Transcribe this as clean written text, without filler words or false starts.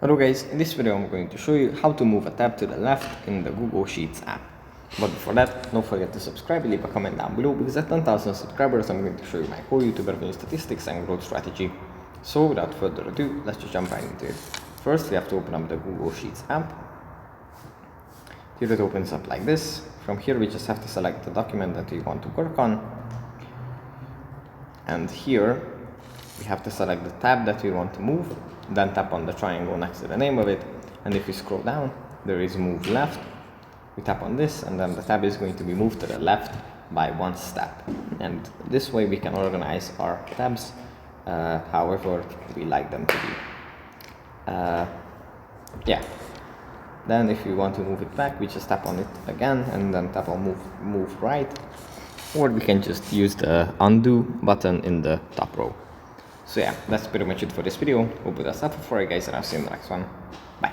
Hello guys, in this video I'm going to show you how to move a tab to the left in the Google Sheets app. But before that, don't forget to subscribe and leave a comment down below, because at 10,000 subscribers I'm going to show you my whole YouTube revenue statistics and growth strategy. So without further ado, let's just jump right into it. First we have to open up the Google Sheets app. Here it opens up like this. From here we just have to select the document that we want to work on. And here we have to select the tab that we want to move, then tap on the triangle next to the name of it, and if you scroll down there is move left. We tap on this and then the tab is going to be moved to the left by one step, and this way we can organize our tabs however we like them to be. Then if we want to move it back, we just tap on it again and then tap on move right, or we can just use the undo button in the top row. So yeah, that's pretty much it for this video. Hope it was helpful for you guys, and I'll see you in the next one. Bye.